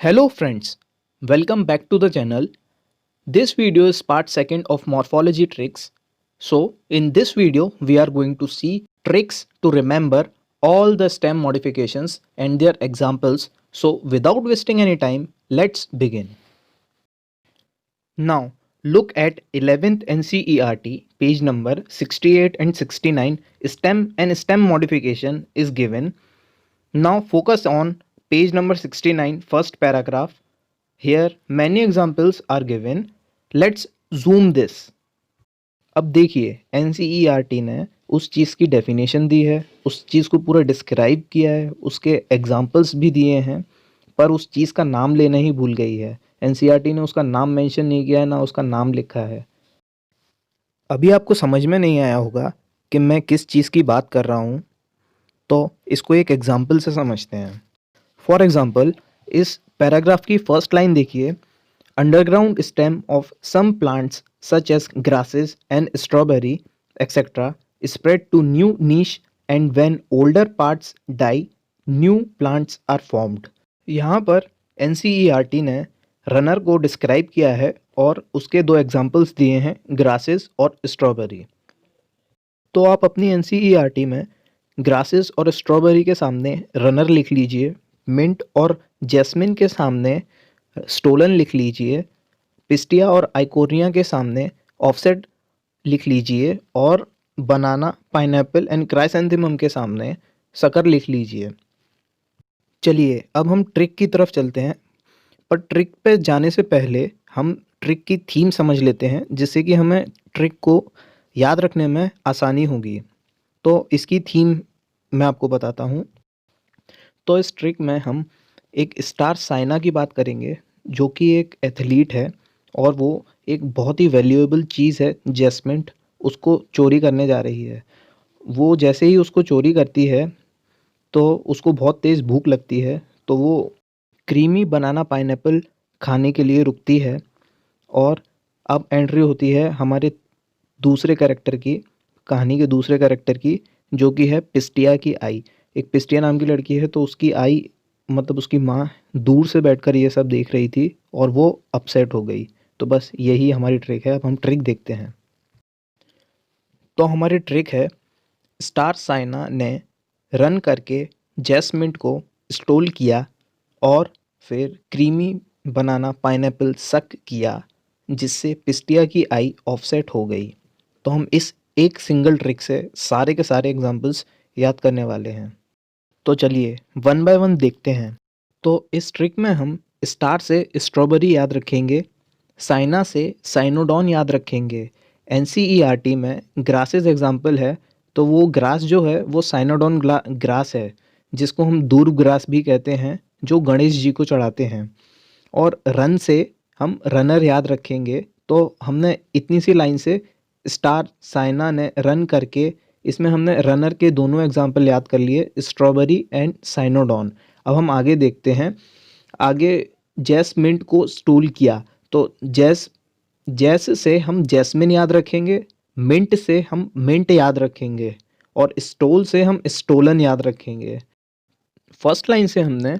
Hello friends, welcome back to the channel. This video is part second of morphology tricks. So in this video we are going to see tricks to remember all the stem modifications and their examples. So without wasting any time, let's begin. Now look at 11th NCERT page number 68 and 69. Stem and stem modification is given. Now focus on page number 69, first paragraph. Here many examples are given. Let's zoom this. अब देखिए NCERT ने उस चीज़ की definition दी है, उस चीज़ को पूरा describe किया है, उसके एग्जाम्पल्स भी दिए हैं, पर उस चीज़ का नाम लेना ही भूल गई है। NCERT ने उसका नाम मेंशन नहीं किया है, ना उसका नाम लिखा है। अभी आपको समझ में नहीं आया होगा कि मैं किस चीज़ की बात कर रहा हूँ, तो इसको एक एग्जाम्पल से समझते हैं। फॉर एग्जाम्पल इस पैराग्राफ की फर्स्ट लाइन देखिए, underground stem of some plants such as grasses and strawberry etc spread to new niche and when older parts die new plants are formed। यहाँ पर NCERT ने runner को describe किया है और उसके दो एग्जाम्पल्स दिए हैं, ग्रासेस और स्ट्रॉबेरी। तो आप अपनी NCERT में ग्रासेस और स्ट्रॉबेरी के सामने रनर लिख लीजिए, मिंट और जैस्मिन के सामने स्टोलन लिख लीजिए, पिस्टिया और आइकोनिया के सामने ऑफसेट लिख लीजिए और बनाना, पाइनएप्पल एंड क्राइसेंथेमम के सामने शक्कर लिख लीजिए। चलिए अब हम ट्रिक की तरफ चलते हैं, पर ट्रिक पे जाने से पहले हम ट्रिक की थीम समझ लेते हैं, जिससे कि हमें ट्रिक को याद रखने में आसानी होगी। तो इसकी थीम मैं आपको बताता हूँ। तो इस ट्रिक में हम एक स्टार साइना की बात करेंगे, जो कि एक एथलीट है और वो एक बहुत ही वैल्यूएबल चीज़ है, जैस्मिन, उसको चोरी करने जा रही है। वो जैसे ही उसको चोरी करती है तो उसको बहुत तेज़ भूख लगती है, तो वो क्रीमी बनाना पाइनएप्पल खाने के लिए रुकती है। और अब एंट्री होती है हमारे दूसरे कैरेक्टर की, कहानी के दूसरे कैरेक्टर की, जो कि है पिस्टिया की आई। एक पिस्टिया नाम की लड़की है, तो उसकी आई मतलब उसकी माँ दूर से बैठकर ये सब देख रही थी और वो अपसेट हो गई। तो बस यही हमारी ट्रिक है। अब हम ट्रिक देखते हैं। तो हमारी ट्रिक है, स्टार साइना ने रन करके जैस्मिन को स्टोल किया और फिर क्रीमी बनाना पाइनएप्पल सक किया, जिससे पिस्टिया की आई ऑफसेट हो गई। तो हम इस एक सिंगल ट्रिक से सारे के सारे एग्जाम्पल्स याद करने वाले हैं। तो चलिए वन बाय वन देखते हैं। तो इस ट्रिक में हम स्टार से स्ट्रॉबेरी याद रखेंगे, साइना से साइनोडॉन याद रखेंगे। NCERT में ग्रासेस एग्जाम्पल है, तो वो ग्रास जो है वो साइनोडॉन ग्रास है, जिसको हम दूर्व ग्रास भी कहते हैं, जो गणेश जी को चढ़ाते हैं। और रन से हम रनर याद रखेंगे। तो हमने इतनी सी लाइन से स्टार साइना ने रन करके, इसमें हमने रनर के दोनों एग्जाम्पल याद कर लिए, स्ट्रॉबेरी एंड साइनोडॉन। अब हम आगे देखते हैं। आगे जैस्मिन को स्टूल किया, तो जैस से हम जैस्मिन याद रखेंगे, मिंट से हम मिंट याद रखेंगे और स्टोल से हम स्टोलन याद रखेंगे। फर्स्ट लाइन से हमने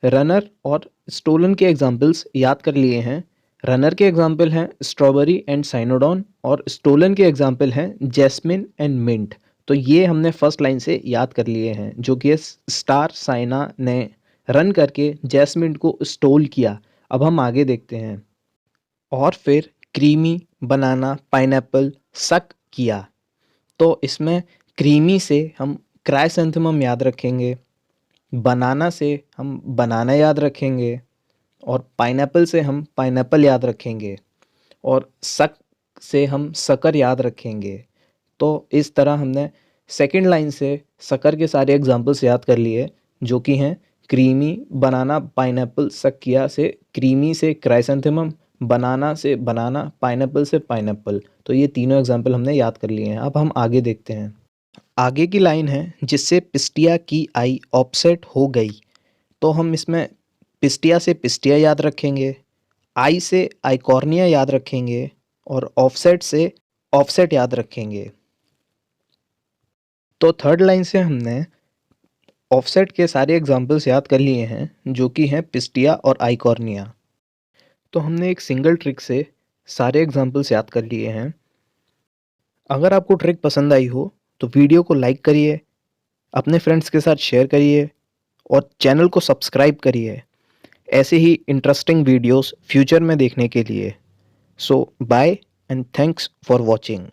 रनर और स्टोलन के एग्जाम्पल्स याद कर लिए हैं। रनर के एग्जाम्पल हैं स्ट्रॉबेरी एंड साइनोडॉन और स्टोलन के एग्जाम्पल हैं जैस्मिन एंड मिंट। तो ये हमने फर्स्ट लाइन से याद कर लिए हैं, जो कि स्टार साइना ने रन करके जैस्मिन को स्टोल किया। अब हम आगे देखते हैं। और फिर क्रीमी बनाना पाइनएप्पल सक किया। तो इसमें क्रीमी से हम क्राइसेंथेमम याद रखेंगे, बनाना से हम बनाना याद रखेंगे और पाइनएप्पल से हम पाइनएप्पल याद रखेंगे और सक से हम शक्कर याद रखेंगे। तो इस तरह हमने सेकंड लाइन से शक्कर के सारे एग्जाम्पल्स याद कर लिए, जो कि हैं क्रीमी बनाना पाइनएप्पल सक किया से क्रीमी से क्राइसेंथेमम, बनाना से बनाना, पाइनएप्पल से पाइनएप्पल। तो ये तीनों एग्जाम्पल हमने याद कर लिए हैं। अब हम आगे देखते हैं। आगे की लाइन है, जिससे पिस्टिया की आई ऑफसेट हो गई। तो हम इसमें पिस्टिया से पिस्टिया याद रखेंगे, आई से आइकॉर्निया याद रखेंगे और ऑफसेट से ऑफसेट याद रखेंगे। तो थर्ड लाइन से हमने ऑफसेट के सारे एग्जाम्पल्स याद कर लिए हैं जो कि हैं पिस्टिया और आइकॉर्निया। तो हमने एक सिंगल ट्रिक से सारे एग्जाम्पल्स याद कर लिए हैं। अगर आपको ट्रिक पसंद आई हो तो वीडियो को लाइक करिए, अपने फ्रेंड्स के साथ शेयर करिए और चैनल को सब्सक्राइब करिए ऐसे ही इंटरेस्टिंग वीडियोस फ्यूचर में देखने के लिए। So bye and thanks for watching.